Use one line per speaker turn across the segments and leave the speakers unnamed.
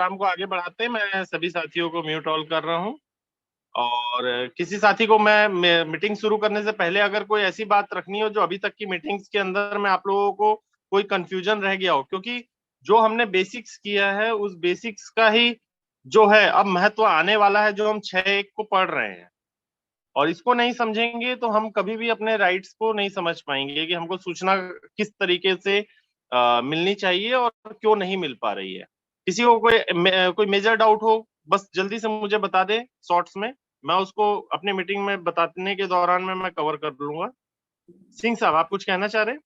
काम को आगे बढ़ाते हैं। मैं सभी साथियों को म्यूट ऑल कर रहा हूं और किसी साथी को मैं मीटिंग शुरू करने से पहले अगर कोई ऐसी बात रखनी हो जो अभी तक की मीटिंग्स के अंदर में आप लोगों को कोई कंफ्यूजन रह गया हो, क्योंकि जो हमने बेसिक्स किया है उस बेसिक्स का ही जो है अब महत्व आने वाला है, जो हम 6-1 को पढ़ रहे हैं। और इसको नहीं समझेंगे तो हम कभी भी अपने राइट्स को नहीं समझ पाएंगे कि हमको सूचना किस तरीके से मिलनी चाहिए और क्यों नहीं मिल पा रही है। किसी को कोई मेजर डाउट हो, बस जल्दी से मुझे बता दे शॉर्ट्स में, मैं उसको अपने मीटिंग में बताने के दौरान में मैं कवर कर लूंगा। सिंह साहब, आप कुछ कहना चाह रहे हैं?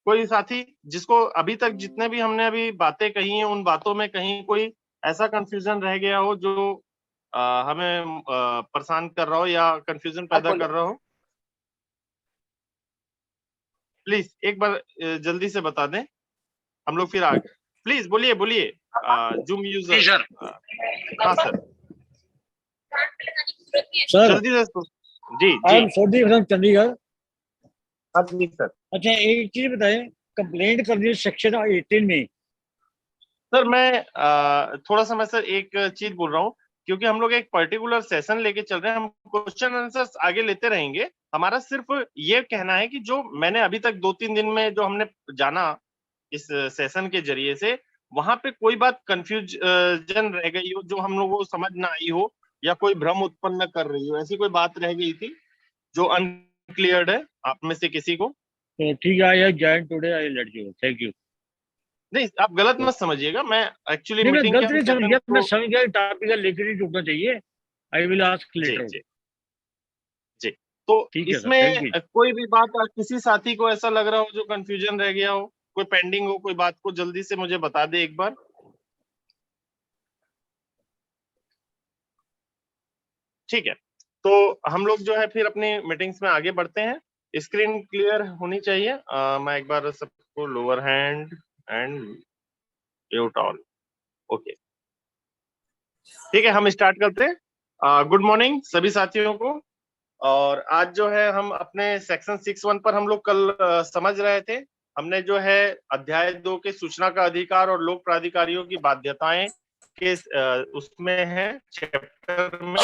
कोई साथी जिसको अभी तक जितने भी हमने अभी बातें कही हैं उन बातों में कहीं कोई ऐसा कंफ्यूजन रह गया हो जो हमें परेशान कर रहा हो या कंफ्यूजन पैदा कर रहा हो, प्लीज एक बार जल्दी से बता दें, हम लोग फिर आगे। प्लीज बोलिए बोलिए, जूम यूजर। हाँ सर, जल्दी से। जी
I
G
M Sodhi from Chandigarh.
हाँ जी सर।
अच्छा, एक चीज बताएं, कंप्लेंट करनी है सेक्शन 18 में।
सर मैं थोड़ा सा मैं सर एक चीज बोल रहा हूँ, क्योंकि हम लोग एक पर्टिकुलर सेशन लेके चल रहे हैं, हम क्वेश्चन आंसर्स आगे लेते रहेंगे। हमारा सिर्फ ये कहना है कि जो मैंने अभी तक 2-3 दिन में जो हमने जाना इस सेशन के जरिए से, वहां पे कोई बात कंफ्यूजन रह गई हो जो हम लोगों को समझ ना आई हो या कोई भ्रम उत्पन्न कर रही हो, ऐसी कोई बात रह गई थी जो अनक्लियर्ड है आप में से किसी को?
तो ठीक है, I join today, I let you, thank you.
नहीं, आप गलत मत समझिए, मैं एक्चुअली
नहीं, मैं
मीटिंग के
गलत
हम
नहीं समझ
सेशन
गया, मैं
को।
समझ गया टॉपिक लेकर ही जुड़ना चाहिए। आई विल आस्क
जी
लेटर।
जी जी। तो
ठीक है सर, थैंक
इसमें
यू।
कोई भी बात किसी साथी को ऐसा लग रहा हो जो कंफ्यूजन रह गया हो, कोई पेंडिंग हो, कोई बात को जल्दी से मुझे बता दे एक बार। ठीक है, तो हम लोग जो है फिर अपनी मीटिंग्स में आगे बढ़ते हैं। स्क्रीन क्लियर होनी चाहिए। मैं एक बार सबको lower hand and mute all. Okay, ठीक है, हम स्टार्ट करते हैं। गुड मॉर्निंग सभी साथियों को। और आज जो है हम अपने सेक्शन 6.1 पर हम लोग कल समझ रहे थे। हमने जो है अध्याय 2 के सूचना का अधिकार और लोक प्राधिकारियों की बाध्यताएं के उसमें है चैप्टर में।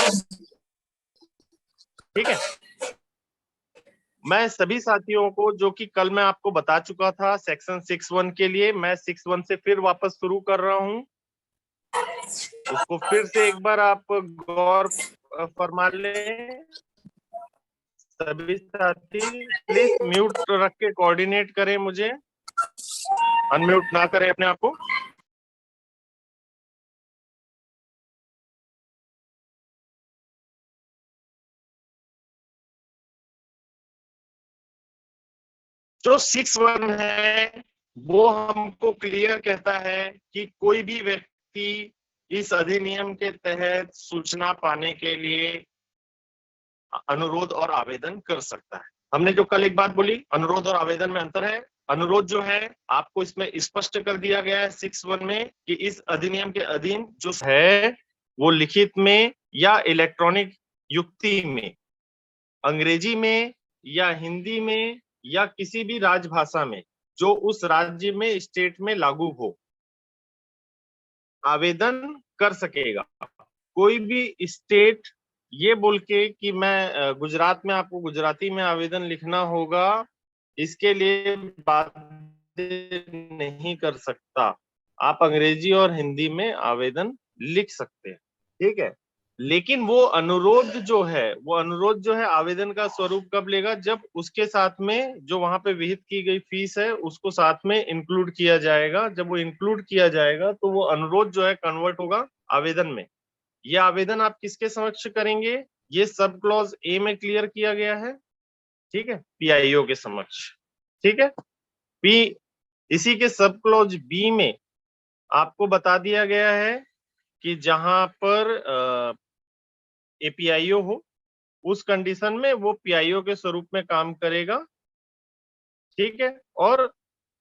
ठीक है, मैं सभी साथियों को, जो कि कल मैं आपको बता चुका था सेक्शन 6.1 के लिए, मैं 6.1 से फिर वापस शुरू कर रहा हूं। उसको फिर से एक बार आप गौर फरमा लें। सभी साथी प्लीज म्यूट रख के कोऑर्डिनेट करें, मुझे अनम्यूट ना करें अपने आप को। जो 6.1 है वो हमको क्लियर कहता है कि कोई भी व्यक्ति इस अधिनियम के तहत सूचना पाने के लिए अनुरोध और आवेदन कर सकता है। हमने जो कल एक बात बोली, अनुरोध और आवेदन में अंतर है। अनुरोध जो है आपको इसमें स्पष्ट कर दिया गया है 6.1 में कि इस अधिनियम के अधीन जो है वो लिखित में या इलेक्ट्रॉनिक युक्ति में, अंग्रेजी में या हिंदी में या किसी भी राजभाषा में जो उस राज्य में स्टेट में लागू हो, आवेदन कर सकेगा। कोई भी स्टेट ये बोल के कि मैं गुजरात में, आपको गुजराती में आवेदन लिखना होगा, इसके लिए बाध्य नहीं कर सकता। आप अंग्रेजी और हिंदी में आवेदन लिख सकते हैं, ठीक है। लेकिन वो अनुरोध जो है, वो अनुरोध जो है आवेदन का स्वरूप कब लेगा, जब उसके साथ में जो वहां पे विहित की गई फीस है उसको साथ में इंक्लूड किया जाएगा। जब वो इंक्लूड किया जाएगा तो वो अनुरोध जो है कन्वर्ट होगा आवेदन में। ये आवेदन आप किसके समक्ष करेंगे, ये सब क्लॉज ए में क्लियर किया गया है, ठीक है, पीआईओ के समक्ष। ठीक है, पी इसी के सब क्लॉज बी में आपको बता दिया गया है कि जहां पर एपीआईओ हो उस कंडीशन में वो पीआईओ के स्वरूप में काम करेगा, ठीक है। और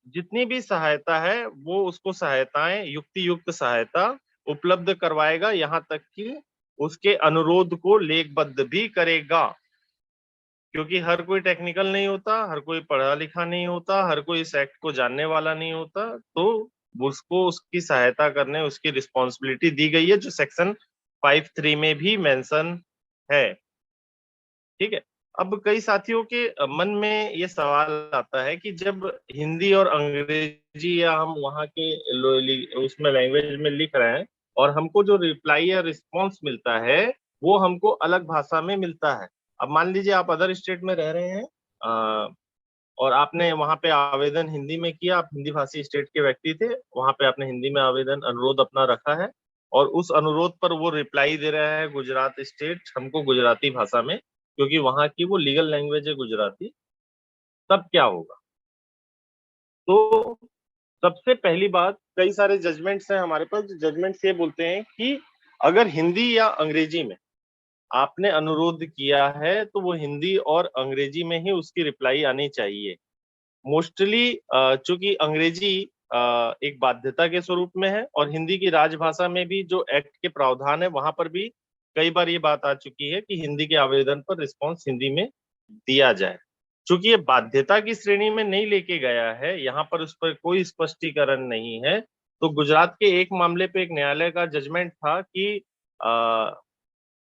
जितनी भी सहायता है वो उसको सहायताएं, युक्ति युक्त सहायता उपलब्ध करवाएगा, यहाँ तक कि उसके अनुरोध को लेखबद्ध भी करेगा। क्योंकि हर कोई टेक्निकल नहीं होता, हर कोई पढ़ा लिखा नहीं होता, हर कोई इस एक्ट को जानने वाला नहीं होता, तो उसको उसकी सहायता करने, उसकी रिस्पॉन्सिबिलिटी दी गई है, जो सेक्शन 5(3) में भी मेंशन है। ठीक है। अब कई साथियों के मन में ये सवाल आता है कि जब हिंदी और अंग्रेजी या हम वहाँ के उसमें लैंग्वेज में लिख रहे हैं और हमको जो रिप्लाई या रिस्पॉन्स मिलता है वो हमको अलग भाषा में मिलता है। अब मान लीजिए आप अदर स्टेट में रह रहे हैं, और आपने वहां पे आवेदन हिंदी में किया, आप हिंदी भाषी स्टेट के व्यक्ति थे, वहां पे आपने हिंदी में आवेदन अनुरोध अपना रखा है, और उस अनुरोध पर वो रिप्लाई दे रहा है गुजरात स्टेट हमको गुजराती भाषा में, क्योंकि वहां की वो लीगल लैंग्वेज है गुजराती। तब क्या होगा? तो सबसे पहली बात, कई सारे जजमेंट्स हैं हमारे पास, जो जजमेंट्स ये बोलते हैं कि अगर हिंदी या अंग्रेजी में आपने अनुरोध किया है तो वो हिंदी और अंग्रेजी में ही उसकी रिप्लाई आनी चाहिए। मोस्टली चूंकि अंग्रेजी एक बाध्यता के स्वरूप में है, और हिंदी की राजभाषा में भी जो एक्ट के प्रावधान है वहां पर भी कई बार ये बात आ चुकी है कि हिंदी के आवेदन पर रिस्पॉन्स हिंदी में दिया जाए। चूंकि ये बाध्यता की श्रेणी में नहीं लेके गया है, यहाँ पर उस पर कोई स्पष्टीकरण नहीं है, तो गुजरात के एक मामले पे एक न्यायालय का जजमेंट था कि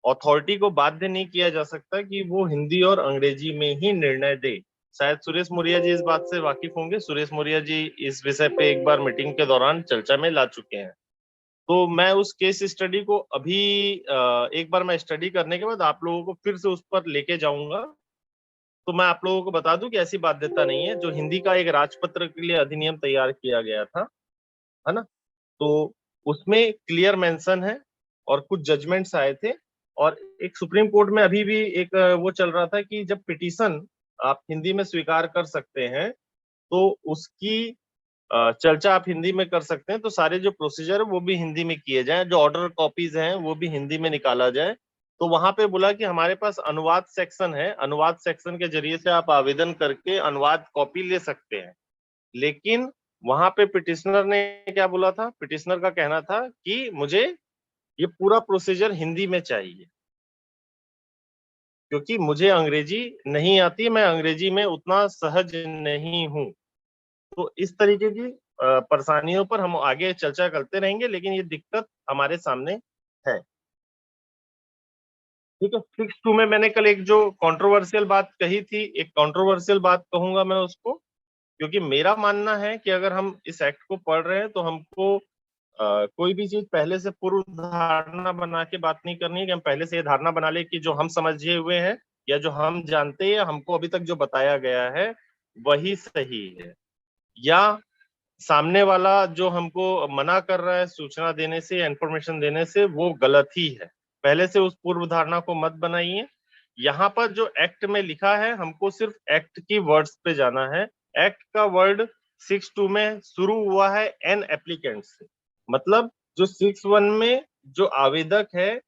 अथॉरिटी को बाध्य नहीं किया जा सकता कि वो हिंदी और अंग्रेजी में ही निर्णय दे। शायद सुरेश मौर्य जी इस बात से वाकिफ होंगे, सुरेश मौर्य जी इस विषय पे एक बार मीटिंग के दौरान चर्चा में ला चुके हैं। तो मैं उस केस स्टडी को अभी एक बार मैं स्टडी करने के बाद आप लोगों को फिर से उस पर लेके जाऊंगा। तो मैं आप लोगों को बता दूं कि ऐसी बाध्यता नहीं है। जो हिंदी का एक राजपत्र के लिए अधिनियम तैयार किया गया था, है ना, तो उसमें क्लियर मेंशन है, और कुछ जजमेंट्स आए थे, और एक सुप्रीम कोर्ट में अभी भी एक वो चल रहा था कि जब पिटीशन आप हिंदी में स्वीकार कर सकते हैं तो उसकी चर्चा आप हिंदी में कर सकते हैं, तो सारे जो प्रोसीजर है वो भी हिंदी में किए जाएं, जो ऑर्डर कॉपीज हैं वो भी हिंदी में निकाला जाए। तो वहां पे बोला कि हमारे पास अनुवाद सेक्शन है, अनुवाद सेक्शन के जरिए से आप आवेदन करके अनुवाद कॉपी ले सकते हैं। लेकिन वहां पे पिटिशनर ने क्या बोला था? पिटिशनर का कहना था कि मुझे ये पूरा प्रोसीजर हिंदी में चाहिए, क्योंकि मुझे अंग्रेजी नहीं आती, मैं अंग्रेजी में उतना सहज नहीं हूँ। तो इस तरीके की परेशानियों पर हम आगे चर्चा करते रहेंगे, लेकिन ये दिक्कत हमारे सामने है। ठीक है। 6(2) में मैंने कल एक जो कंट्रोवर्शियल बात कही थी, एक कंट्रोवर्शियल बात कहूंगा मैं उसको, क्योंकि मेरा मानना है कि अगर हम इस एक्ट को पढ़ रहे हैं तो हमको कोई भी चीज पहले से पूर्व धारणा बना के बात नहीं करनी है, कि हम पहले से ये धारणा बना ले कि जो हम समझे हुए हैं या जो हम जानते हैं, हमको अभी तक जो बताया गया है वही सही है, या सामने वाला जो हमको मना कर रहा है सूचना देने से या इंफॉर्मेशन देने से वो गलत ही है। पहले से उस पूर्व धारणा को मत बनाइए। यहाँ पर जो एक्ट में लिखा है, हमको सिर्फ एक्ट की वर्ड्स पे जाना है। एक्ट का वर्ड 6(2) में शुरू हुआ है एन एप्लीकेंट से, मतलब जो 6(1) में जो आवेदक है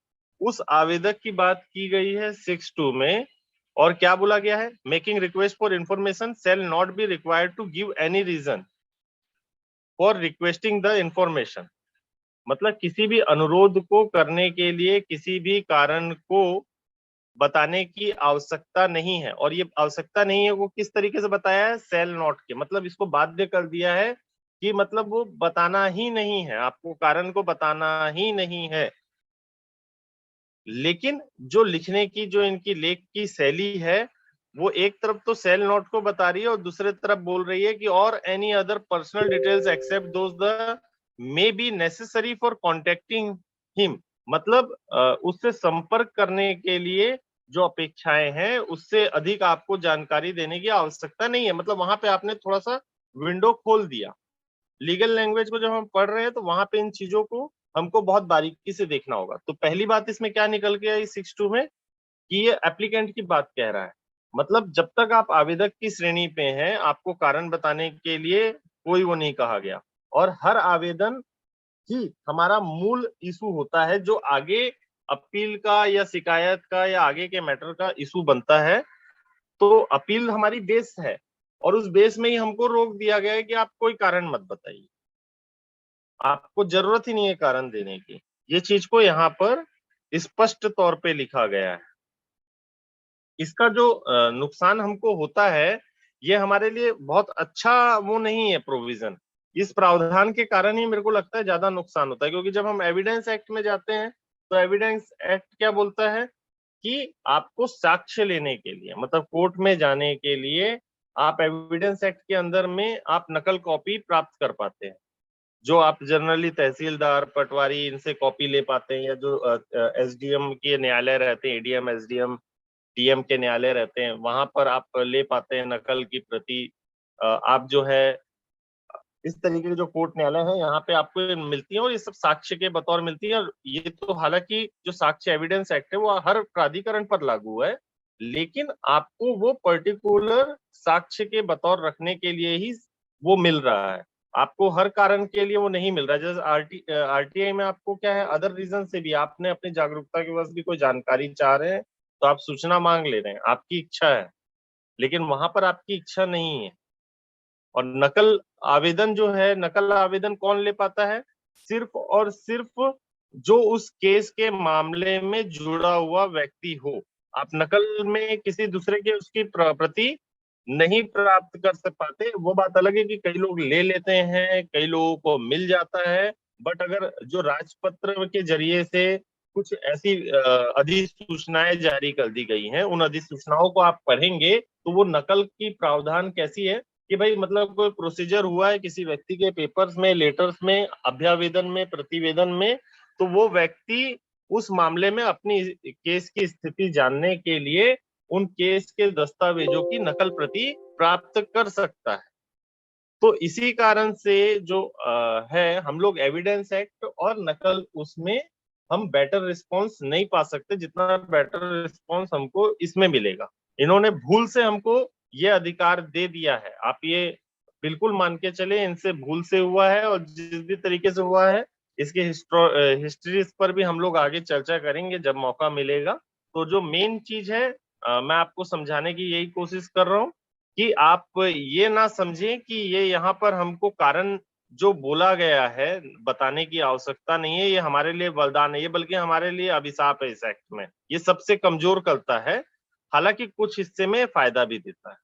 उस आवेदक की बात की गई है 6(2) में। और क्या बोला गया है? Making request for information shall not be required to give any reason for requesting the information. मतलब किसी भी अनुरोध को करने के लिए किसी भी कारण को बताने की आवश्यकता नहीं है, और ये आवश्यकता नहीं है वो किस तरीके से बताया है? सेल नॉट के, मतलब इसको बाध्य कर दिया है कि मतलब वो बताना ही नहीं है, आपको कारण को बताना ही नहीं है। लेकिन जो लिखने की जो इनकी लेख की शैली है, वो एक तरफ तो सेल नोट को बता रही है और दूसरे तरफ बोल रही है कि और any other personal details except those the may be necessary for contacting him. मतलब उससे संपर्क करने के लिए जो अपेक्षाएं हैं उससे अधिक आपको जानकारी देने की आवश्यकता नहीं है। मतलब वहां पे आपने थोड़ा सा विंडो खोल दिया। लीगल लैंग्वेज को जब हम पढ़ रहे हैं तो वहां पे इन चीजों को हमको बहुत बारीकी से देखना होगा। तो पहली बात इसमें क्या निकल के आई 6(2) में, कि ये एप्लीकेंट की बात कह रहा है। मतलब जब तक आप आवेदक की श्रेणी पे हैं, आपको कारण बताने के लिए कोई वो नहीं कहा गया। और हर आवेदन ही हमारा मूल इशू होता है, जो आगे अपील का या शिकायत का या आगे के मैटर का इशू बनता है। तो अपील हमारी बेस है, और उस बेस में ही हमको रोक दिया गया है कि आप कोई कारण मत बताइए, आपको जरूरत ही नहीं है कारण देने की। ये चीज को यहाँ पर स्पष्ट तौर पे लिखा गया है। इसका जो नुकसान हमको होता है, ये हमारे लिए बहुत अच्छा वो नहीं है प्रोविजन। इस प्रावधान के कारण ही मेरे को लगता है ज्यादा नुकसान होता है, क्योंकि जब हम एविडेंस एक्ट में जाते हैं तो एविडेंस एक्ट क्या बोलता है कि आपको साक्ष्य लेने के लिए, मतलब कोर्ट में जाने के लिए, आप एविडेंस एक्ट के अंदर में आप नकल कॉपी प्राप्त कर पाते हैं, जो आप जनरली तहसीलदार, पटवारी इनसे कॉपी ले पाते हैं, या जो एसडीएम के न्यायालय रहते हैं, एडीएम, एसडीएम, डीएम के न्यायालय रहते हैं, वहां पर आप ले पाते हैं नकल की प्रति। आप जो है इस तरीके के जो कोर्ट न्यायालय है यहाँ पे आपको ये मिलती है, और ये सब साक्ष्य के बतौर मिलती है। और ये तो हालांकि जो साक्ष्य एविडेंस एक्ट है वो हर प्राधिकरण पर लागू है, लेकिन आपको वो पर्टिकुलर साक्ष्य के बतौर रखने के लिए ही वो मिल रहा है, आपको हर कारण के लिए वो नहीं मिल रहा है। जैसे आरटीआई में आपको क्या है, अदर रीजन से भी आपने अपनी जागरूकता के वश भी कोई जानकारी चाह रहे हैं तो आप सूचना मांग ले रहे हैं, आपकी इच्छा है, लेकिन वहां पर आपकी इच्छा नहीं है। और नकल आवेदन जो है, नकल आवेदन कौन ले पाता है? सिर्फ और सिर्फ जो उस केस के मामले में जुड़ा हुआ व्यक्ति हो। आप नकल में किसी दूसरे के उसकी प्रति नहीं प्राप्त कर सक पाते। वो बात अलग है कि कई लोग ले लेते हैं, कई लोगों को मिल जाता है, बट अगर जो राजपत्र के जरिए से कुछ ऐसी अधिसूचनाएं जारी कर दी गई हैं, उन अधिसूचनाओं को आप पढ़ेंगे तो वो नकल की प्रावधान कैसी है कि भाई मतलब कोई प्रोसीजर हुआ है किसी व्यक्ति के पेपर्स में, लेटर्स में, अभ्यावेदन में, प्रतिवेदन में, तो वो व्यक्ति उस मामले में अपनी केस की स्थिति जानने के लिए उन केस के दस्तावेजों की नकल प्रति प्राप्त कर सकता है। तो इसी कारण से जो है, हम लोग एविडेंस एक्ट और नकल, उसमें हम बेटर रिस्पॉन्स नहीं पा सकते जितना बेटर रिस्पॉन्स हमको इसमें मिलेगा। इन्होंने भूल से हमको ये अधिकार दे दिया है, आप ये बिल्कुल मान के चले, इनसे भूल से हुआ है। और जिस भी तरीके से हुआ है इसके हिस्ट्रीज पर भी हम लोग आगे चर्चा करेंगे जब मौका मिलेगा। तो जो मेन चीज है, मैं आपको समझाने की यही कोशिश कर रहा हूँ कि आप ये ना समझें कि ये यहाँ पर हमको कारण जो बोला गया है बताने की आवश्यकता नहीं है, ये हमारे लिए वरदान है, ये बल्कि हमारे लिए अभिशाप है। इस एक्ट में ये सबसे कमजोर करता है, हालांकि कुछ हिस्से में फायदा भी देता है,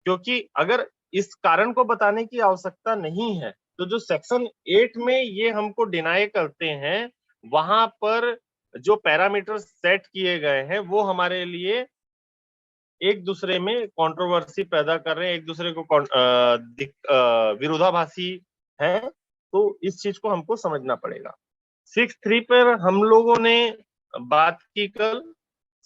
क्योंकि अगर इस कारण को बताने की आवश्यकता नहीं है तो जो सेक्शन 8 में ये हमको डिनाई करते हैं, वहां पर जो पैरामीटर सेट किए गए हैं वो हमारे लिए एक दूसरे में कंट्रोवर्सी पैदा कर रहे हैं, एक दूसरे को विरोधाभासी है। तो इस चीज को हमको समझना पड़ेगा। 6.3 पर हम लोगों ने बात की कल।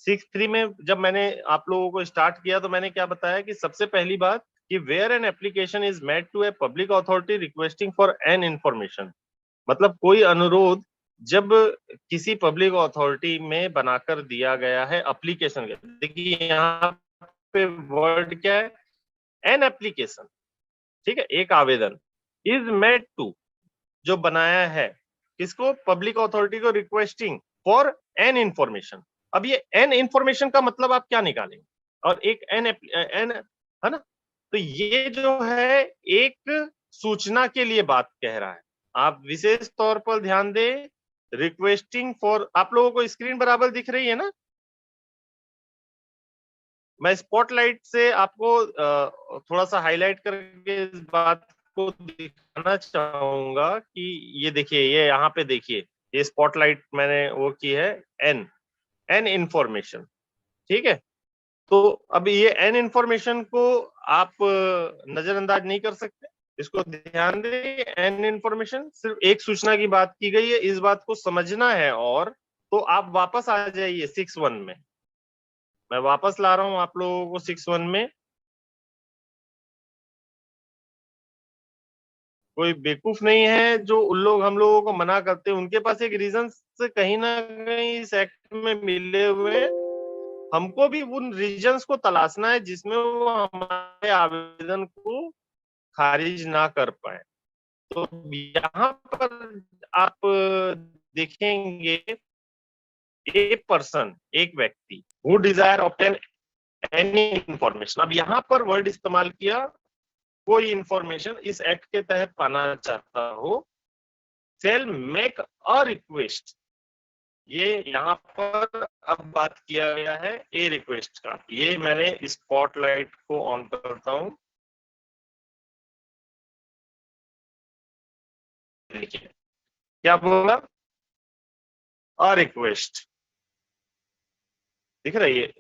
6.3 में जब मैंने आप लोगों को स्टार्ट किया तो मैंने क्या बताया कि सबसे पहली बात कि where an application is made to a public authority requesting for an information, मतलब कोई अनुरोध जब किसी पब्लिक अथॉरिटी में बनाकर दिया गया है एप्लीकेशन के, देखिए यहाँ पे वर्ड क्या है, एन एप्लीकेशन, ठीक है, एक आवेदन, इज मेड टू, जो बनाया है किसको, पब्लिक अथॉरिटी को, रिक्वेस्टिंग फॉर एन इंफॉर्मेशन। अब ये एन इंफॉर्मेशन का मतलब आप क्या निकालेंगे, और एक एन है ना, तो ये जो है एक सूचना के लिए बात कह रहा है। आप विशेष तौर पर ध्यान दें, रिक्वेस्टिंग फॉर, आप लोगों को स्क्रीन बराबर दिख रही है ना? मैं स्पॉटलाइट से आपको थोड़ा सा हाईलाइट करके इस बात को दिखाना चाहूंगा कि ये देखिए, ये यहाँ पे देखिए, ये स्पॉटलाइट मैंने वो की है, एन एन इंफॉर्मेशन, ठीक है। तो अब ये एन इंफॉर्मेशन को आप नजरअंदाज नहीं कर सकते, इसको ध्यान दें। एन इंफॉर्मेशन सिर्फ एक सूचना की बात की गई है, इस बात को समझना है। और तो आप वापस आ जाइए 6.1 में, मैं वापस ला रहा हूं आप लोगों को 6.1 में। कोई बेवकूफ नहीं है जो उन लोग हम लोगों को मना करते हैं, उनके पास एक रीजन कहीं ना कहीं इस एक्ट में मिले हुए। हमको भी उन रीजंस को तलाशना है जिसमें वो हमारे आवेदन को खारिज ना कर पाए। तो यहाँ पर आप देखेंगे, ए पर्सन, एक व्यक्ति, who desire obtain any information, अब यहाँ पर वर्ड इस्तेमाल किया, कोई इंफॉर्मेशन इस एक्ट के तहत पाना चाहता हो, शेल मेक अ रिक्वेस्ट। ये यहाँ पर अब बात किया गया है ए रिक्वेस्ट का। ये मैंने स्पॉटलाइट को ऑन करता हूं, देखिए क्या बोला, अ रिक्वेस्ट, दिख रही है,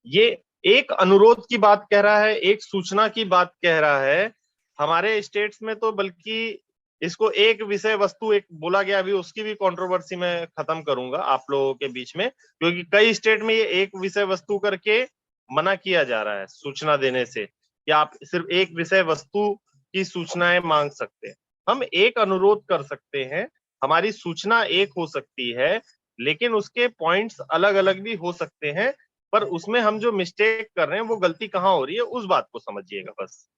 ये एक अनुरोध की बात कह रहा है, एक सूचना की बात कह रहा है। हमारे स्टेट्स में तो बल्कि इसको एक विषय वस्तु एक बोला गया, अभी उसकी भी कंट्रोवर्सी मैं खत्म करूंगा आप लोगों के बीच में, क्योंकि कई स्टेट में ये एक विषय वस्तु करके मना किया जा रहा है सूचना देने से, कि आप सिर्फ एक विषय वस्तु की सूचनाएं मांग सकते हैं। हम एक अनुरोध कर सकते हैं, हमारी सूचना एक हो सकती है, लेकिन उसके पॉइंट्स अलग अलग भी हो सकते हैं, पर उसमें हम जो मिस्टेक कर रहे हैं वो गलती कहाँ हो रही है उस बात को समझिएगा बस।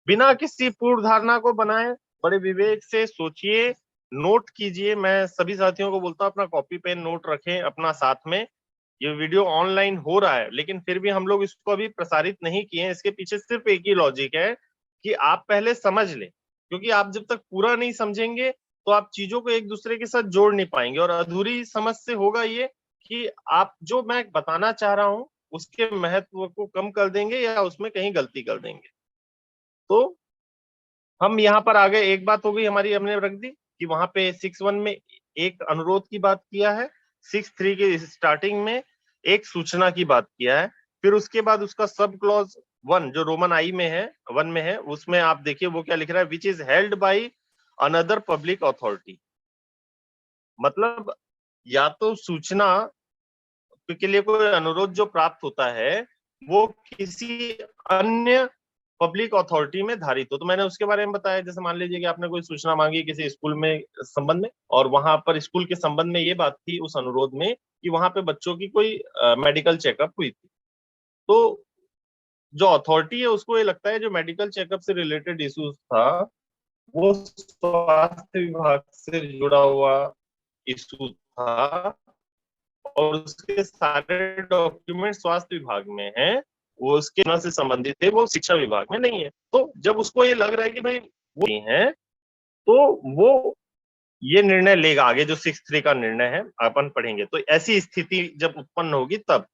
बिना किसी पूर्व धारणा को बनाए बड़े विवेक से सोचिए, नोट कीजिए। मैं सभी साथियों को बोलता हूँ अपना कॉपी पेन नोट रखें अपना साथ में। ये वीडियो ऑनलाइन हो रहा है, लेकिन फिर भी हम लोग इसको अभी प्रसारित नहीं किए हैं। इसके पीछे सिर्फ एक ही लॉजिक है कि आप पहले समझ लें, क्योंकि आप जब तक पूरा नहीं समझेंगे तो आप चीजों को एक दूसरे के साथ जोड़ नहीं पाएंगे, और अधूरी समझ से होगा ये कि आप जो मैं बताना चाह रहा हूं उसके महत्व को कम कर देंगे या उसमें कहीं गलती कर देंगे। तो हम यहाँ पर आ गए, एक बात हो गई हमारी, हमने रख दी कि वहां पे 6.1 में एक अनुरोध की बात किया है, 6.3 के स्टार्टिंग में एक सूचना की बात किया है, फिर उसके बाद उसका सब क्लॉज 1 जो रोमन आई में है, 1 में है, उसमें आप देखिए वो क्या लिख रहा है, which is held by another public authority. मतलब या तो सूचना के लिए कोई अनुरोध जो प्राप्त होता है वो किसी अन्य पब्लिक अथॉरिटी में धारित हो। तो मैंने उसके बारे में बताया, जैसे मान लीजिए कि आपने कोई सूचना मांगी किसी स्कूल में संबंध में, और वहां पर स्कूल के संबंध में ये बात थी उस अनुरोध में कि वहां पे बच्चों की कोई मेडिकल चेकअप हुई थी। तो जो अथॉरिटी है उसको ये लगता है जो मेडिकल चेकअप से रिलेटेड इश्यूज था वो स्वास्थ्य विभाग से जुड़ा हुआ इशू था, और उसके सारे डॉक्यूमेंट स्वास्थ्य विभाग में हैं, वो उसके से संबंधित थे, वो शिक्षा विभाग में नहीं है। तो जब उसको ये लग रहा है कि भाई वो नहीं है, तो वो ये निर्णय लेगा आगे, जो 6.3 का निर्णय है अपन पढ़ेंगे। तो ऐसी स्थिति जब उत्पन्न होगी तब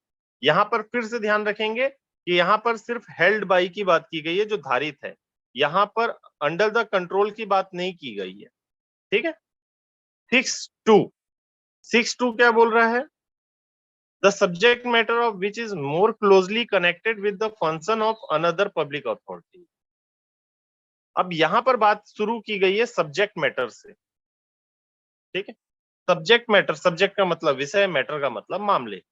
यहाँ पर फिर से ध्यान रखेंगे कि यहाँ पर सिर्फ हेल्ड बाई की बात की गई है, जो धारित है, यहाँ पर अंडर द कंट्रोल की बात नहीं की गई है। ठीक है। 6.2 6.2 क्या बोल रहा है, the subject matter of which is more closely connected with the function of another public authority। अब यहां पर बात शुरू की गई है सब्जेक्ट मैटर से। ठीक है। सब्जेक्ट मैटर, सब्जेक्ट का मतलब विषय, मैटर का मतलब मामले।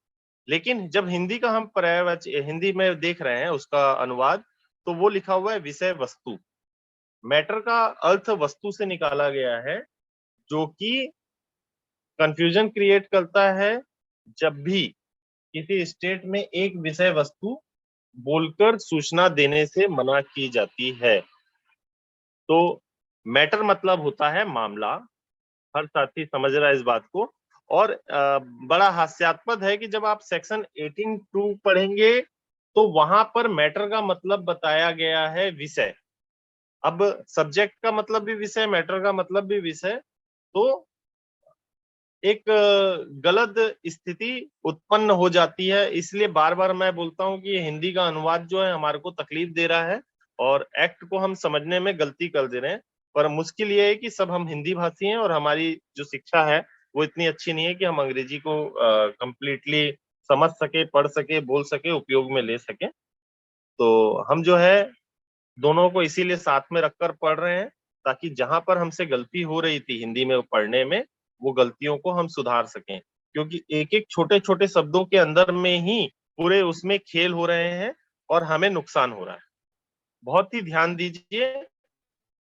लेकिन जब हिंदी का हम पर्यायवाची हिंदी में देख रहे हैं उसका अनुवाद, तो वो लिखा हुआ है विषय वस्तु। मैटर का अर्थ वस्तु से निकाला गया है, जो कि कंफ्यूजन क्रिएट करता है जब भी किसी स्टेट में एक विषय वस्तु बोलकर सूचना देने से मना की जाती है। तो मैटर मतलब होता है मामला, हर साथी समझ रहा है इस बात को। और बड़ा हास्यास्पद है कि जब आप सेक्शन 18.2 पढ़ेंगे तो वहां पर मैटर का मतलब बताया गया है विषय। अब सब्जेक्ट का मतलब भी विषय, मैटर का मतलब भी विषय, तो एक गलत स्थिति उत्पन्न हो जाती है। इसलिए बार बार मैं बोलता हूं कि हिंदी का अनुवाद जो है हमारे को तकलीफ दे रहा है, और एक्ट को हम समझने में गलती कर दे रहे हैं। पर मुश्किल ये है कि सब हम हिंदी भाषी हैं, और हमारी जो शिक्षा है वो इतनी अच्छी नहीं है कि हम अंग्रेजी को कंप्लीटली समझ सके, पढ़ सके, बोल सके, उपयोग में ले सके। तो हम जो है दोनों को इसीलिए साथ में रखकर पढ़ रहे हैं, ताकि जहां पर हमसे गलती हो रही थी हिंदी में पढ़ने में, वो गलतियों को हम सुधार सकें। क्योंकि एक एक छोटे छोटे शब्दों के अंदर में ही पूरे उसमें खेल हो रहे हैं और हमें नुकसान हो रहा है। बहुत ही ध्यान दीजिए,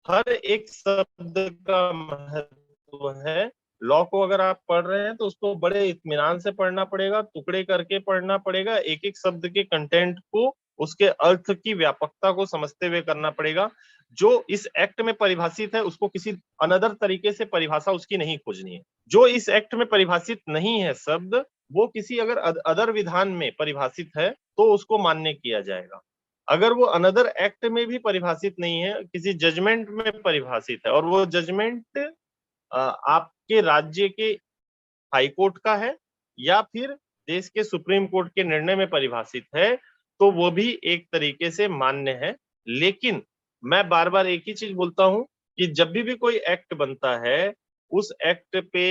हर एक शब्द का महत्व है। लॉ को अगर आप पढ़ रहे हैं तो उसको बड़े इत्मीनान से पढ़ना पड़ेगा, टुकड़े करके पढ़ना पड़ेगा, एक एक शब्द के कंटेंट को, उसके अर्थ की व्यापकता को समझते हुए करना पड़ेगा। जो इस एक्ट में परिभाषित है उसको किसी अनदर तरीके से परिभाषा उसकी नहीं खोजनी है। जो इस एक्ट में परिभाषित नहीं है शब्द, वो किसी अगर अदर विधान में परिभाषित है तो उसको मान्य किया जाएगा। अगर वो अनदर एक्ट में भी परिभाषित नहीं है, किसी जजमेंट में परिभाषित है, और वो जजमेंट आपके राज्य के हाई कोर्ट का है या फिर देश के सुप्रीम कोर्ट के निर्णय में परिभाषित है, तो वो भी एक तरीके से मान्य है। लेकिन मैं बार बार एक ही चीज बोलता हूं कि जब भी कोई एक्ट बनता है, उस एक्ट पे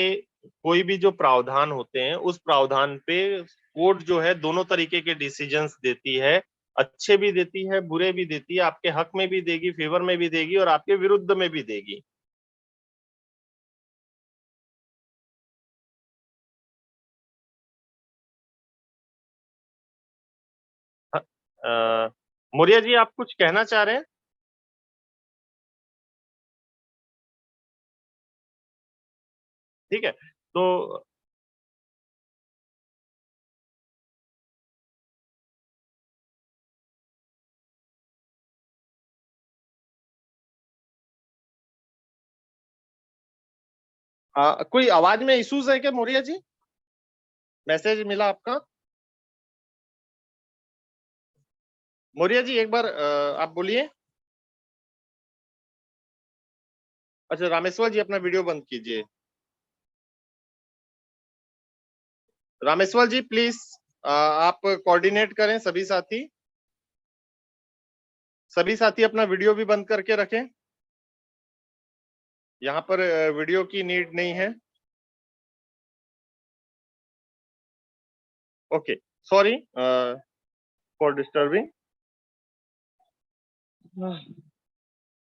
कोई भी जो प्रावधान होते हैं, उस प्रावधान पे कोर्ट जो है दोनों तरीके के डिसीजंस देती है। अच्छे भी देती है, बुरे भी देती है, आपके हक में भी देगी, फेवर में भी देगी और आपके विरुद्ध में भी देगी। मौर्य जी, आप कुछ कहना चाह रहे हैं? ठीक है, तो कोई आवाज में इश्यूज है क्या मौर्य जी? मैसेज मिला आपका? मौर्य जी एक बार आप बोलिए। अच्छा, रामेश्वर जी अपना वीडियो बंद कीजिए। रामेश्वर जी प्लीज आप कोऑर्डिनेट करें, सभी साथी अपना वीडियो भी बंद करके रखें। यहाँ पर वीडियो की नीड नहीं है। Okay, sorry for disturbing.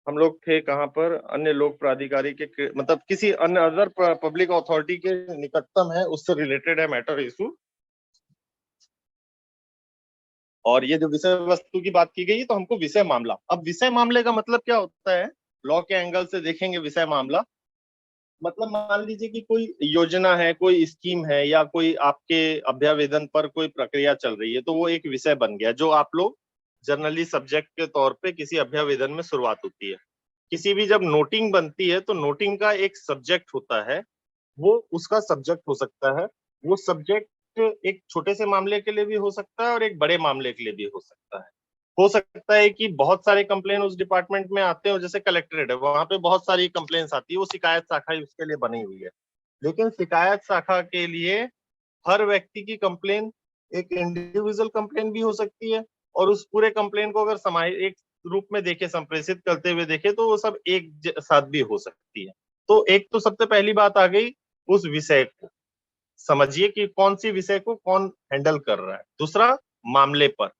हम लोग थे कहाँ पर? अन्य लोक प्राधिकारी के मतलब किसी अन्य अदर पब्लिक अथॉरिटी के निकटतम है, उससे रिलेटेड है मैटर इशू। और ये जो विषय वस्तु की बात की गई, तो हमको विषय मामला, अब विषय मामले का मतलब क्या होता है, लॉ के एंगल से देखेंगे विषय मामला। मतलब मान लीजिए कि कोई योजना है, कोई स्कीम है, या कोई आपके अभ्यावेदन पर कोई प्रक्रिया चल रही है, तो वो एक विषय बन गया जो आप लोग जनरली सब्जेक्ट के तौर पे किसी अभ्यावेदन में शुरुआत होती है। किसी भी जब नोटिंग बनती है, तो नोटिंग का एक सब्जेक्ट होता है, वो उसका सब्जेक्ट हो सकता है। वो सब्जेक्ट एक छोटे से मामले के लिए भी हो सकता है और एक बड़े मामले के लिए भी हो सकता है। हो सकता है कि बहुत सारे कंप्लेन उस डिपार्टमेंट में आते हैं, जैसे कलेक्ट्रेट है, वहां पे बहुत सारी कंप्लेन्स आती है, वो शिकायत शाखा ही उसके लिए बनी हुई है। लेकिन शिकायत शाखा के लिए हर व्यक्ति की कंप्लेन एक इंडिविजुअल कंप्लेन भी हो सकती है, और उस पूरे कंप्लेन को अगर समाज एक रूप में देखे, संप्रेषित करते हुए देखे, तो वो सब एक साथ भी हो सकती है। तो एक तो सबसे पहली बात आ गई, उस विषय को समझिए कि कौन सी विषय को कौन हैंडल कर रहा है। दूसरा, मामले पर,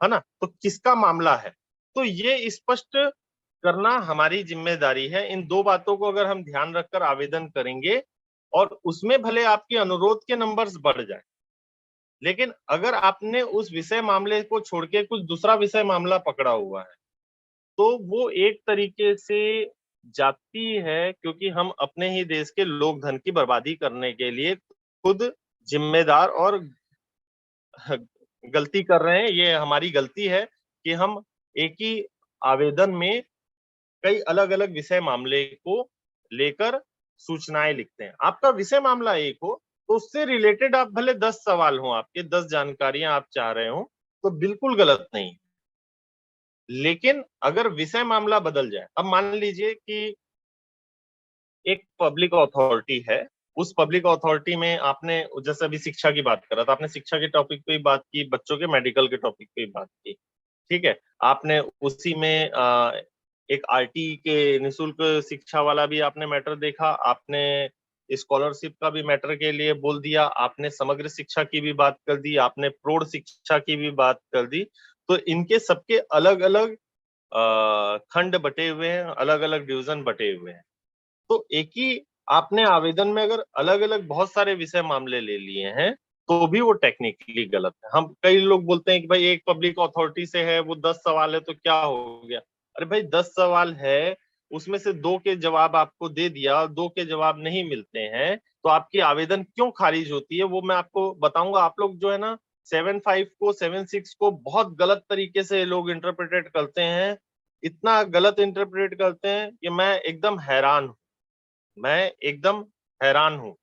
है ना, तो किसका मामला है, तो ये स्पष्ट करना हमारी जिम्मेदारी है। इन दो बातों को अगर हम ध्यान रखकर आवेदन करेंगे, और उसमें भले आपके अनुरोध के नंबर्स बढ़ जाए, लेकिन अगर आपने उस विषय मामले को छोड़ के कुछ दूसरा विषय मामला पकड़ा हुआ है, तो वो एक तरीके से जाती है, क्योंकि हम अपने ही देश के लोक धन की बर्बादी करने के लिए खुद जिम्मेदार और गलती कर रहे हैं। ये हमारी गलती है कि हम एक ही आवेदन में कई अलग अलग विषय मामले को लेकर सूचनाएं लिखते हैं। आपका विषय मामला एक हो, तो उससे रिलेटेड आप भले 10 सवाल हो, आपके 10 जानकारियां आप चाह रहे हो, तो बिल्कुल गलत नहीं। लेकिन अगर विषय मामला बदल जाए, अब मान लीजिए कि एक पब्लिक अथॉरिटी है, उस पब्लिक अथॉरिटी में आपने, जैसे अभी शिक्षा की बात कर रहा था, आपने शिक्षा के टॉपिक पे ही बात की, बच्चों के मेडिकल के टॉपिक पे ही बात की, ठीक है। आपने उसी में एक आरटी के निशुल्क शिक्षा वाला भी आपने मैटर देखा, आपने स्कॉलरशिप का भी मैटर के लिए बोल दिया, आपने समग्र शिक्षा की भी बात कर दी, आपने प्रौढ़ शिक्षा की भी बात कर दी। तो इनके सबके अलग अलग खंड बटे हुए हैं, अलग अलग डिवीजन बटे हुए हैं। तो एक ही आपने आवेदन में अगर अलग अलग बहुत सारे विषय मामले ले लिए हैं, तो भी वो टेक्निकली गलत है। हम कई लोग बोलते हैं कि भाई एक पब्लिक अथॉरिटी से है, वो 10 सवाल है, तो क्या हो गया? अरे भाई 10 सवाल है, उसमें से 2 के जवाब आपको दे दिया, 2 के जवाब नहीं मिलते हैं, तो आपकी आवेदन क्यों खारिज होती है, वो मैं आपको बताऊंगा। आप लोग जो है ना, 7-5 को, 7-6 को बहुत गलत तरीके से लोग इंटरप्रेटेट करते हैं। इतना गलत इंटरप्रेट करते हैं कि मैं एकदम हैरान हूं।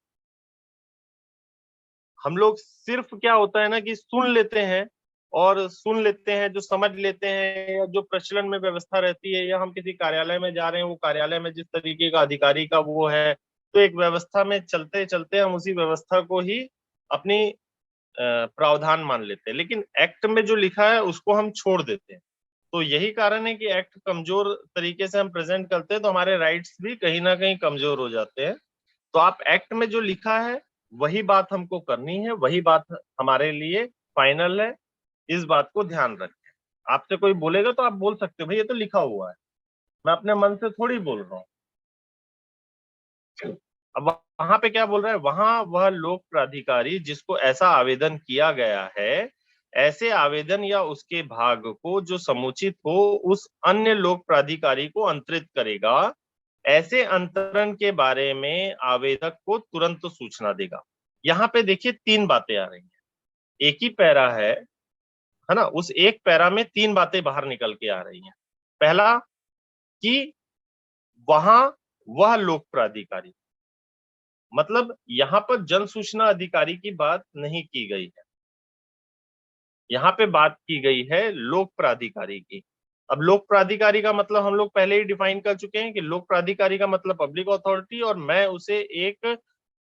हम लोग सिर्फ क्या होता है ना कि सुन लेते हैं, और सुन लेते हैं, जो समझ लेते हैं, या जो प्रचलन में व्यवस्था रहती है, या हम किसी कार्यालय में जा रहे हैं, वो कार्यालय में जिस तरीके का अधिकारी का वो है, तो एक व्यवस्था में चलते चलते हम उसी व्यवस्था को ही अपनी प्रावधान मान लेते हैं, लेकिन एक्ट में जो लिखा है उसको हम छोड़ देते हैं। तो यही कारण है कि एक्ट कमजोर तरीके से हम प्रेजेंट करते हैं तो हमारे राइट्स भी कहीं ना कहीं कमजोर हो जाते हैं। तो आप एक्ट में जो लिखा है वही बात हमको करनी है, वही बात हमारे लिए फाइनल है। इस बात को ध्यान रखें। आपसे कोई बोलेगा तो आप बोल सकते हो भाई ये तो लिखा हुआ है, मैं अपने मन से थोड़ी बोल रहा हूँ। अब वहां पे क्या बोल रहा है, वहां वह लोक प्राधिकारी जिसको ऐसा आवेदन किया गया है, ऐसे आवेदन या उसके भाग को जो समुचित हो उस अन्य लोक प्राधिकारी को अंतरित करेगा। ऐसे अंतरण के बारे में आवेदक को तुरंत सूचना देगा। यहाँ पे देखिए तीन बातें आ रही हैं, एक ही पैरा है ना, उस एक पैरा में तीन बातें बाहर निकल के आ रही हैं। पहला कि वहां वह लोक प्राधिकारी, मतलब यहां पर जन सूचना अधिकारी की बात नहीं की गई है, यहाँ पे बात की गई है लोक प्राधिकारी की। अब लोक प्राधिकारी का मतलब हम लोग पहले ही डिफाइन कर चुके हैं कि लोक प्राधिकारी का मतलब पब्लिक अथॉरिटी, और मैं उसे एक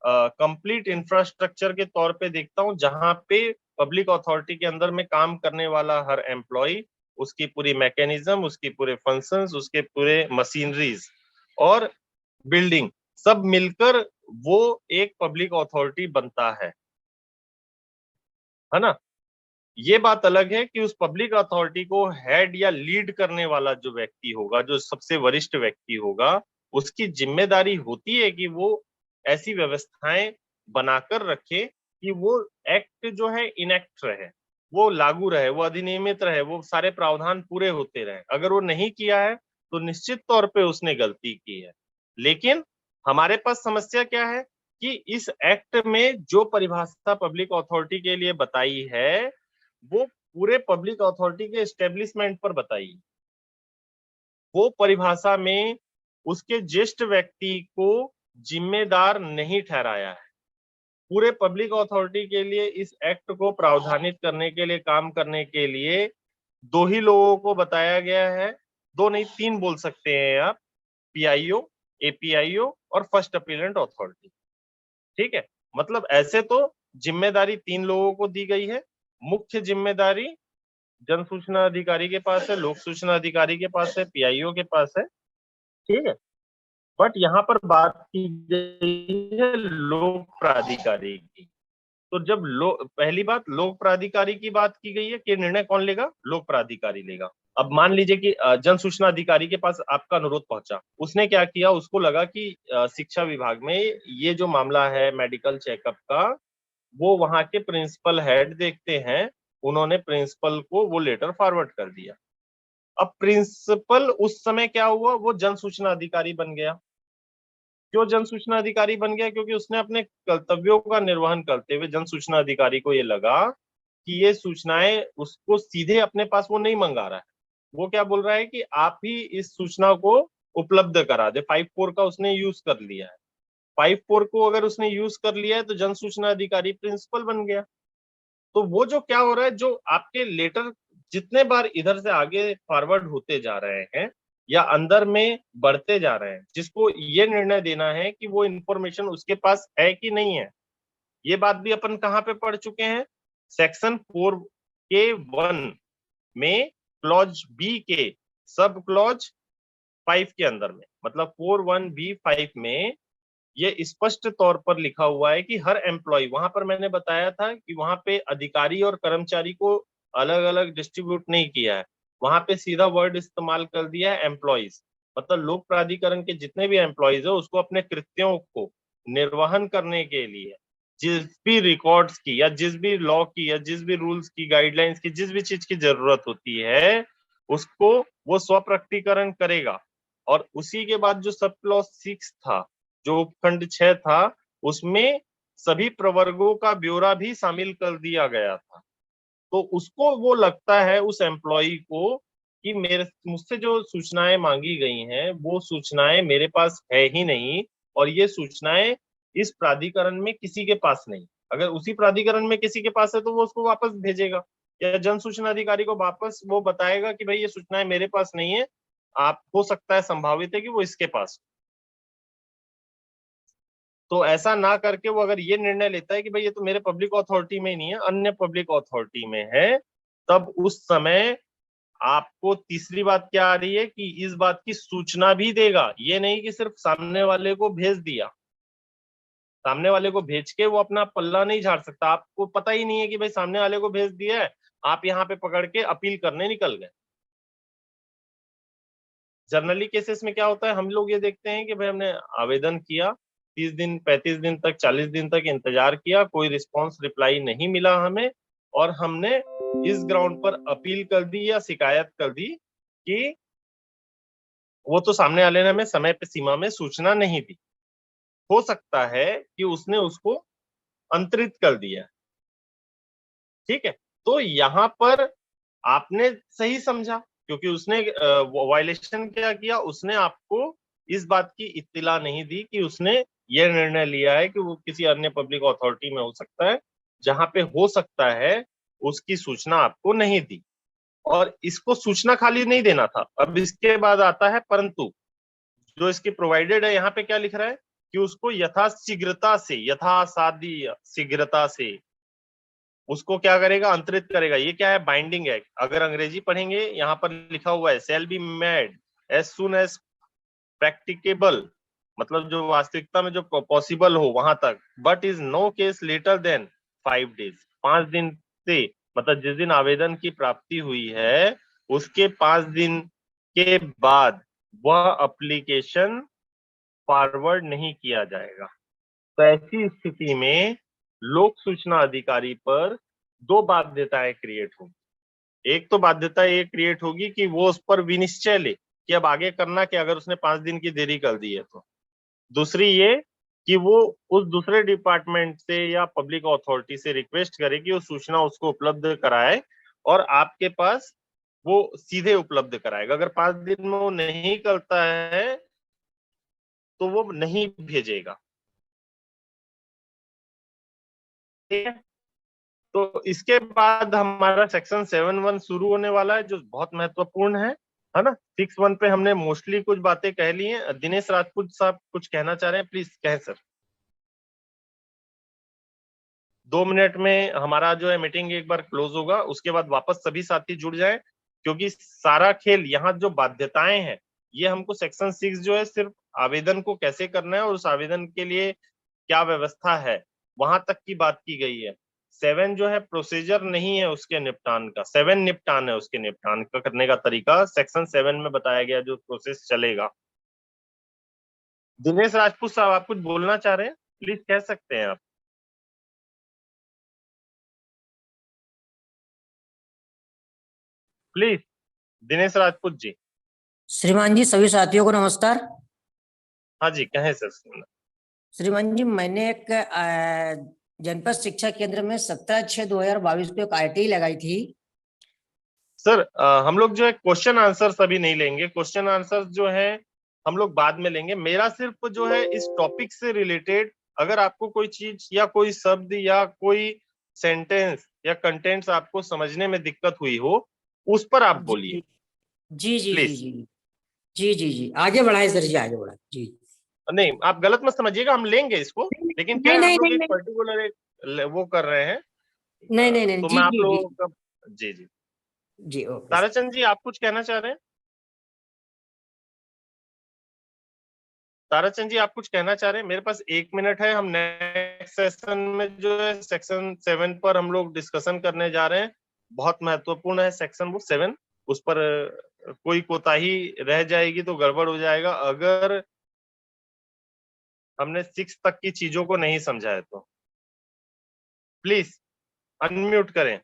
कंप्लीट इंफ्रास्ट्रक्चर के तौर पे देखता हूं जहां पे पब्लिक अथॉरिटी के अंदर में काम करने वाला हर एम्प्लॉय, उसकी पूरी मैकेनिज्म, उसकी पूरे फंक्शंस, उसके पूरे मशीनरीज और बिल्डिंग सब मिलकर वो एक पब्लिक अथॉरिटी बनता है ना। ये बात अलग है कि उस पब्लिक अथॉरिटी को हेड या लीड करने वाला जो व्यक्ति होगा, जो सबसे वरिष्ठ व्यक्ति होगा, उसकी जिम्मेदारी होती है कि वो ऐसी व्यवस्थाएं बनाकर रखे कि वो एक्ट जो है इनेक्ट रहे, वो लागू रहे, वो अधिनियमित रहे, वो सारे प्रावधान पूरे होते रहे। अगर वो नहीं किया है तो निश्चित तौर पे उसने गलती की है। लेकिन हमारे पास समस्या क्या है कि इस एक्ट में जो परिभाषा पब्लिक अथॉरिटी के लिए बताई है वो पूरे पब्लिक अथॉरिटी के एस्टेब्लिशमेंट पर बताई। वो परिभाषा में उसके ज्येष्ठ व्यक्ति को जिम्मेदार नहीं ठहराया है। पूरे पब्लिक अथॉरिटी के लिए इस एक्ट को प्रावधानित करने के लिए, काम करने के लिए दो ही लोगों को बताया गया है। दो नहीं, तीन बोल सकते हैं आप, पीआईओ, एपीआईओ और फर्स्ट अपीलेंट अथॉरिटी। ठीक है, मतलब ऐसे तो जिम्मेदारी तीन लोगों को दी गई है। मुख्य जिम्मेदारी जन सूचना अधिकारी के पास है, लोक सूचना अधिकारी के पास है, पीआईओ के पास है। ठीक है, बट यहाँ पर बात की गई है लोक प्राधिकारी की। तो जब पहली बात लोक प्राधिकारी की बात की गई है कि निर्णय कौन लेगा, लोक प्राधिकारी लेगा। अब मान लीजिए कि जन सूचना अधिकारी के पास आपका अनुरोध पहुंचा, उसने क्या किया, उसको लगा कि शिक्षा विभाग में ये जो मामला है मेडिकल चेकअप का, वो वहां के प्रिंसिपल हेड देखते हैं, उन्होंने प्रिंसिपल को वो लेटर फॉरवर्ड कर दिया। अब प्रिंसिपल उस समय क्या हुआ, वो जन सूचना अधिकारी बन गया। क्यों जन सूचना अधिकारी बन गया? क्योंकि उसने अपने कर्तव्यों का निर्वहन करते हुए जन सूचना अधिकारी को ये लगा कि ये सूचनाएं उसको सीधे अपने पास वो नहीं मंगा रहा है। वो क्या बोल रहा है कि आप ही इस सूचना को उपलब्ध करा दे। 5-4 का उसने यूज कर लिया है। 5-4 को अगर उसने यूज कर लिया है तो जन सूचना अधिकारी प्रिंसिपल बन गया। तो वो जो क्या हो रहा है, जो आपके लेटर जितने बार इधर से आगे फॉरवर्ड होते जा रहे हैं या अंदर में बढ़ते जा रहे हैं, जिसको ये निर्णय देना है कि वो इंफॉर्मेशन उसके पास है कि नहीं है। ये बात भी अपन कहाँ पे पढ़ चुके हैं, सेक्शन 4(k)(1) में क्लॉज बी के सब क्लॉज 5 के अंदर में, मतलब 4(1)(b)(5) में ये स्पष्ट तौर पर लिखा हुआ है कि हर एम्प्लॉय, वहां पर मैंने बताया था कि वहां पे अधिकारी और कर्मचारी को अलग अलग डिस्ट्रीब्यूट नहीं किया है, वहां पे सीधा वर्ड इस्तेमाल कर दिया है एम्प्लॉयज। मतलब लोक प्राधिकरण के जितने भी एम्प्लॉयज है उसको अपने कृत्यों को निर्वहन करने के लिए जिस भी रिकॉर्ड्स की या जिस भी लॉ की या जिस भी रूल्स की, गाइडलाइंस की, जिस भी चीज की जरूरत होती है उसको वो स्वप्रकटीकरण करेगा। और उसी के बाद जो सब क्लॉज 6 था, जो उपखंड 6 था, उसमें सभी प्रवर्गों का ब्यौरा भी शामिल कर दिया गया था। तो उसको वो लगता है उस एम्प्लॉय को कि मेरे मुझसे जो सूचनाएं मांगी गई हैं वो सूचनाएं मेरे पास है ही नहीं, और ये सूचनाएं इस प्राधिकरण में किसी के पास नहीं। अगर उसी प्राधिकरण में किसी के पास है तो वो उसको वापस भेजेगा, या जन सूचना अधिकारी को वापस वो बताएगा कि भाई ये सूचनाएं मेरे पास नहीं है, आप हो सकता है, संभावित है कि वो इसके पास। तो ऐसा ना करके वो अगर ये निर्णय लेता है कि भाई ये तो मेरे पब्लिक अथॉरिटी में ही नहीं है, अन्य पब्लिक अथॉरिटी में है, तब उस समय आपको तीसरी बात क्या आ रही है कि इस बात की सूचना भी देगा। ये नहीं कि सिर्फ सामने वाले को भेज दिया, सामने वाले को भेज के वो अपना पल्ला नहीं झाड़ सकता। आपको पता ही नहीं है कि भाई सामने वाले को भेज दिया है, आप यहाँ पे पकड़ के अपील करने निकल गए। जनरली केसेस में क्या होता है, हम लोग ये देखते हैं कि भाई हमने आवेदन किया, 30 दिन 35 दिन तक 40 दिन तक इंतजार किया, कोई रिस्पॉन्स रिप्लाई नहीं मिला हमें, और हमने इस ग्राउंड पर अपील कर दी या शिकायत कर दी कि वो तो सामने वाले ने हमें समय पे सीमा में सूचना नहीं दी। हो सकता है कि उसने उसको अंतरित कर दिया, ठीक है। तो यहाँ पर आपने सही समझा, क्योंकि उसने वायलेशन क्या किया, उसने आपको इस बात की इत्तिला नहीं दी कि उसने ये निर्णय लिया है कि वो किसी अन्य पब्लिक अथॉरिटी में हो सकता है, जहां पे हो सकता है उसकी सूचना आपको नहीं दी। और इसको सूचना खाली नहीं देना था। अब इसके बाद आता है परंतु, जो इसकी प्रोवाइडेड है, यहाँ पे क्या लिख रहा है कि उसको यथाशीघ्रता से, यथासाध्य शीघ्रता से उसको क्या करेगा, अंतरित करेगा। ये क्या है, बाइंडिंग है। अगर अंग्रेजी पढ़ेंगे, यहाँ पर लिखा हुआ है shall be made as soon as practicable, मतलब जो वास्तविकता में जो पॉसिबल हो वहां तक, but is no case later than 5 days, 5 दिन से, मतलब जिस दिन आवेदन की प्राप्ति हुई है उसके 5 दिन के बाद वह एप्लीकेशन फॉरवर्ड नहीं किया जाएगा। तो ऐसी स्थिति में लोक सूचना अधिकारी पर 2 बाध्यताएं क्रिएट होगी। एक तो बाध्यता ये क्रिएट होगी कि वो उस पर विनिश्चय ले कि अब आगे करना क्या, अगर उसने 5 दिन की देरी कर दी है तो। दूसरी ये कि वो उस दूसरे डिपार्टमेंट से या पब्लिक अथॉरिटी से रिक्वेस्ट करे कि वो सूचना उसको उपलब्ध कराए, और आपके पास वो सीधे उपलब्ध कराएगा। अगर 5 दिन में वो नहीं करता है तो वो नहीं भेजेगा, ठीक है। तो इसके बाद हमारा सेक्शन 7(1) शुरू होने वाला है, जो बहुत महत्वपूर्ण है ना। 6(1) पे हमने मोस्टली कुछ बातें कह ली हैं। दिनेश राजपूत साहब कुछ कहना चाह रहे हैं, प्लीज कहें सर। 2 मिनट में हमारा जो है मीटिंग एक बार क्लोज होगा, उसके बाद वापस सभी साथी जुड़ जाएं, क्योंकि सारा खेल यहाँ जो बाध्यताएं हैं, ये हमको सेक्शन 6 जो है सिर्फ आवेदन को कैसे करना है और उस आवेदन के लिए क्या व्यवस्था है, वहां तक की बात की गई है। 7 जो है प्रोसीजर नहीं है उसके निपटान का, 7 निपटान है, उसके निपटान का करने का तरीका सेक्शन 7 में बताया गया, जो प्रोसेस चलेगा। दिनेश राजपूत साहब, आप कुछ बोलना चाह रहे हैं, प्लीज कह सकते हैं आप। प्लीज, दिनेश राजपूत जी।
श्रीमान जी, सभी साथियों को नमस्कार।
हाँ जी, कहें सर।
श्रीमान जी, मैंने एक जनपद शिक्षा केंद्र में 17/6/2022 को एक आरटीई लगाई थी।
सर हम लोग जो है क्वेश्चन आंसर अभी नहीं लेंगे, क्वेश्चन आंसर जो है हम लोग बाद में लेंगे। मेरा सिर्फ जो है इस टॉपिक से रिलेटेड, अगर आपको कोई चीज या कोई शब्द या कोई सेंटेंस या कंटेंट्स आपको समझने में दिक्कत हुई हो, उस पर आप बोलिए
जी जी जी
प्लीज।
जी जी जी जी, आगे बढ़ाए सर जी, आगे बढ़ाए जी।
नहीं, आप गलत मत समझिएगा, हम लेंगे इसको, लेकिन क्या
नहीं
है, हम
नहीं
लोग
नहीं
एक
नहीं
पर्टिकुलर एक वो कर रहे हैं।
नहीं नहीं नहीं
तो
जी
मैं आप
जी जी
लोगों का, जी जी।
जी, ओके।
ताराचंद जी, आप कुछ कहना चाह रहे हैं? ताराचंद जी, आप कुछ कहना चाह रहे हैं? मेरे पास 1 मिनट है। हम नेक्स्ट सेशन में जो है सेक्शन 7 पर हम लोग डिस्कशन करने जा रहे हैं। बहुत महत्वपूर्ण है सेक्शन वो 7। उस पर कोई कोताही रह जाएगी तो गड़बड़ हो जाएगा, अगर हमने 6 तक की चीजों को नहीं समझा है तो। प्लीज अनम्यूट करें।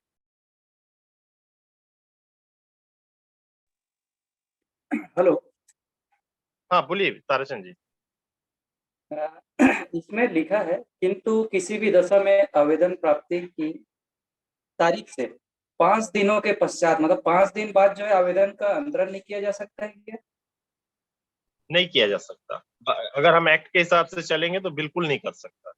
हेलो।
हाँ बोलिए ताराचंद जी।
इसमें लिखा है, किंतु किसी भी दशा में आवेदन प्राप्ति की तारीख से 5 दिनों के पश्चात, मतलब 5 दिन बाद जो है आवेदन का अंतरण नहीं किया जा सकता है क्या?
नहीं किया जा सकता। अगर हम एक्ट के हिसाब से चलेंगे तो बिल्कुल नहीं कर सकता।